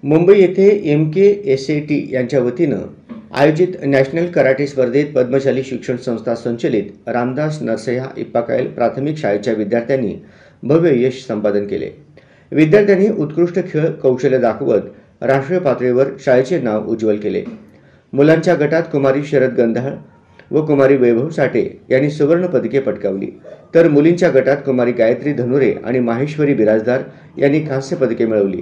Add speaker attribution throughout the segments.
Speaker 1: मुंबई येथे MKSAT यांच्या वतीनं आयोजित नॅशनल कराटे स्पर्धेत पद्मशाली शिक्षण संस्था संचलित रामदास नरसय्या इप्पाकायल प्राथमिक शाळेच्या विद्यार्थ्यांनी भव्य यश संपादन केले। विद्यार्थ्यांनी उत्कृष्ट खेळ कौशल्य दाखवत राष्ट्रीय पातळीवर शाळेचे नाव उज्ज्वल केले। मुलांच्या गटात कुमारी शरद गंधाळ व कुमारी वैभव साठे यांनी सुवर्ण पदके पटकावली, तर मुलींच्या गटात कुमारी गायत्री धनुरे आणि माहेश्वरी बिराजदार यांनी कांस्य पदके मिळवली।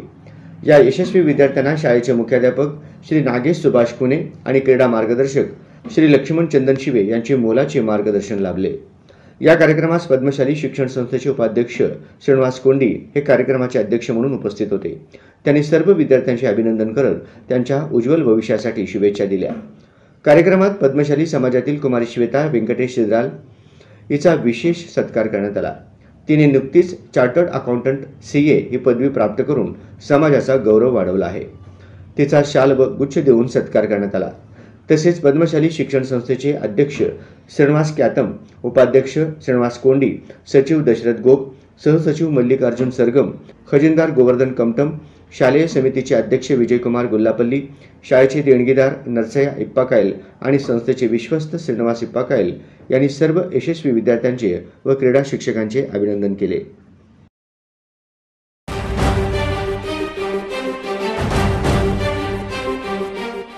Speaker 1: या यशस्वी विद्यार्थ्यांना शाळेचे मुख्याध्यापक श्री नागेश सुभाष कुणे आणि क्रीडा मार्गदर्शक श्री लक्ष्मण चंदन शिवे यांचे मोलाचे मार्गदर्शन लाभले। या कार्यक्रमास पद्मशाली शिक्षण संस्थेचे उपाध्यक्ष श्रीनिवास कोंडी हे कार्यक्रमाचे अध्यक्ष म्हणून उपस्थित होते। त्यांनी सर्व विद्यार्थ्यांचे अभिनंदन करत त्यांच्या उज्ज्वल भविष्यासाठी शुभेच्छा दिल्या। कार्यक्रमात पद्मशाली समाजातील कुमारी श्वेता व्यंकटेश शिद्राल हिचा विशेष सत्कार करण्यात आला। तिने नुकतीच चार्टर्ड अकाउंटंट CA ही पदवी प्राप्त करून समाजाचा गौरव वाढवला आहे। तिचा शाल व गुच्छ देऊन सत्कार करण्यात आला। तसेच पद्मशाली शिक्षण संस्थेचे अध्यक्ष श्रीनिवास क्यातम, उपाध्यक्ष श्रीनिवास कोंडी, सचिव दशरथ गोप, सहसचिव मल्लिकार्जुन सरगम, खजिनदार गोवर्धन कमटम, शालेय समितीचे अध्यक्ष विजयकुमार गुल्लापल्ली, शाळेचे देणगीदार नरसय्या इप्पाकायल आणि संस्थेचे विश्वस्त श्रीनिवास इप्पाकायल यांनी सर्व यशस्वी विद्यार्थ्यांचे व क्रीडा शिक्षकांचे अभिनंदन केले।